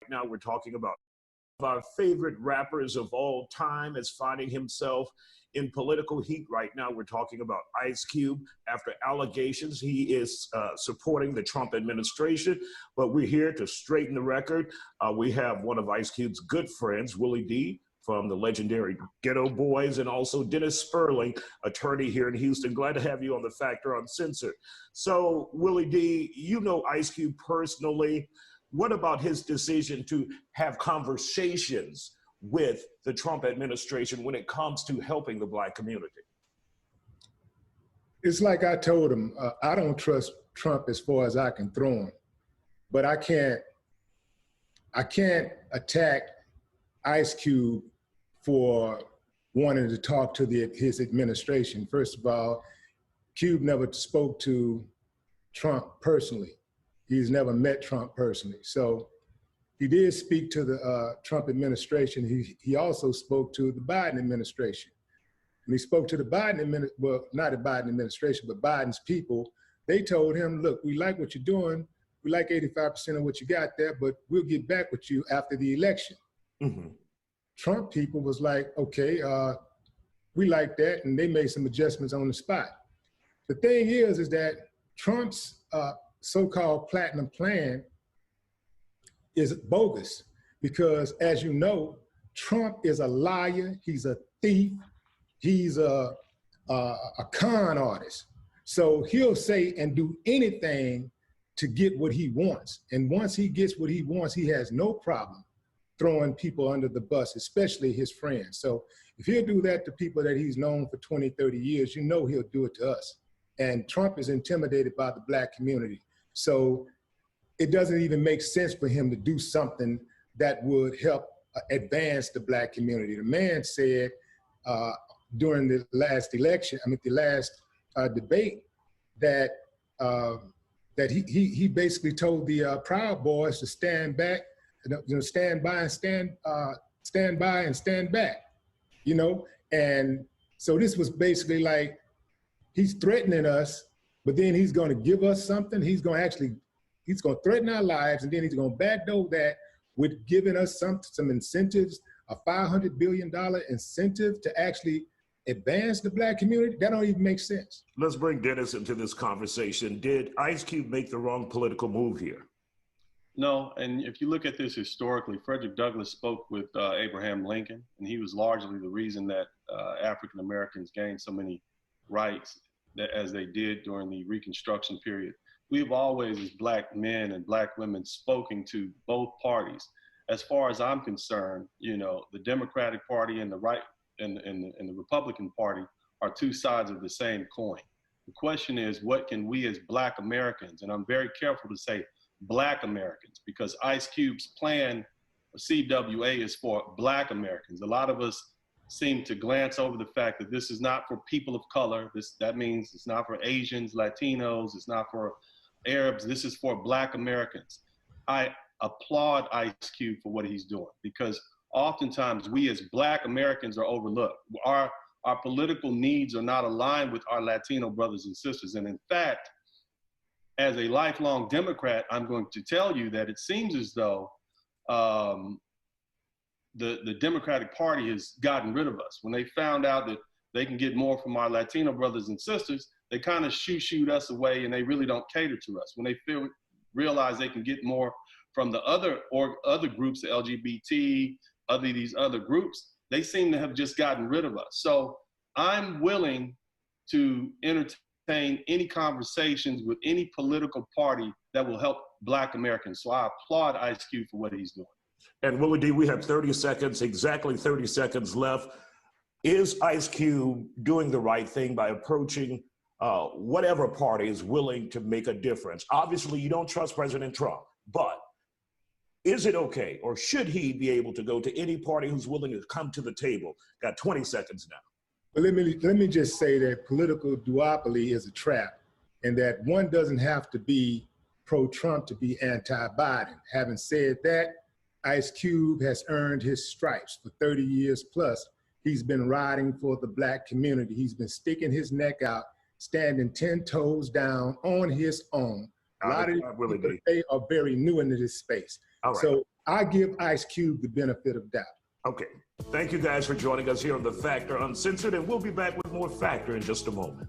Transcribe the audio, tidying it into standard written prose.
Now we're talking about our favorite rappers of all time is finding himself in political heat right now. We're talking about Ice Cube. After allegations, he is supporting the Trump administration, but we're here to straighten the record. We have one of Ice Cube's good friends, WillieD, from the legendary Ghetto Boys, and also Dennis Spurling, attorney here in Houston. Glad to have you on the Factor Uncensored. So, WillieD, you know Ice Cube personally. What about his decision to have conversations with the Trump administration when it comes to helping the Black community? It's like I told him, I don't trust Trump as far as I can throw him, but I can't attack Ice Cube for wanting to talk to his administration. First of all, Cube never spoke to Trump personally. He's never met Trump personally. So he did speak to the Trump administration. He also spoke to the Biden administration. When he spoke to the Biden administration, well, not the Biden administration, but Biden's people, they told him, look, we like what you're doing. We like 85% of what you got there, but we'll get back with you after the election. Mm-hmm. Trump people was like, okay, we like that, and they made some adjustments on the spot. The thing is that Trump's so-called platinum plan is bogus because, as you know, Trump is a liar, he's a thief, he's a con artist. So he'll say and do anything to get what he wants. And once he gets what he wants, he has no problem throwing people under the bus, especially his friends. So if he'll do that to people that he's known for 20, 30 years, you know he'll do it to us. And Trump is intimidated by the Black community. So it doesn't even make sense for him to do something that would help advance the Black community. The man said during the last election, the last debate, that that he basically told the Proud Boys to stand back, stand by and stand back, And so this was basically like, he's threatening us, but then he's going to give us something. He's going to threaten our lives, and then he's going to backdoor that with giving us some incentives, a $500 billion incentive to actually advance the Black community. That don't even make sense. Let's bring Dennis into this conversation. Did Ice Cube make the wrong political move here? No, and if you look at this historically, Frederick Douglass spoke with Abraham Lincoln, and he was largely the reason that African Americans gained so many rights as they did during the Reconstruction period. We've always, as Black men and Black women, spoken to both parties. As far as I'm concerned, the Democratic Party and the right and the Republican Party are two sides of the same coin. The question is, what can we as Black Americans, and I'm very careful to say Black Americans, because Ice Cube's plan, CWA, is for Black Americans. A lot of us seem to glance over the fact that this is not for people of color. That means it's not for Asians, Latinos, it's not for Arabs. This is for Black Americans. I applaud Ice Cube for what he's doing, because oftentimes we as Black Americans are overlooked. Our political needs are not aligned with our Latino brothers and sisters. And in fact, as a lifelong Democrat, I'm going to tell you that it seems as though the Democratic Party has gotten rid of us. When they found out that they can get more from our Latino brothers and sisters, they kind of shoot us away, and they really don't cater to us. When they realize they can get more from the other groups, the LGBT, these other groups, they seem to have just gotten rid of us. So I'm willing to entertain any conversations with any political party that will help Black Americans. So I applaud Ice Cube for what he's doing. And WillieD, we have 30 seconds, exactly 30 seconds left. Is Ice Cube doing the right thing by approaching whatever party is willing to make a difference? Obviously, you don't trust President Trump, but is it okay, or should he be able to go to any party who's willing to come to the table? Got 20 seconds now. But let me just say that political duopoly is a trap, and that one doesn't have to be pro-Trump to be anti-Biden. Having said that, Ice Cube has earned his stripes for 30 years plus. He's been riding for the Black community. He's been sticking his neck out, standing 10 toes down on his own. A lot of people today are very new into this space. All right. So I give Ice Cube the benefit of doubt. Okay. Thank you guys for joining us here on The Factor Uncensored, and we'll be back with more Factor in just a moment.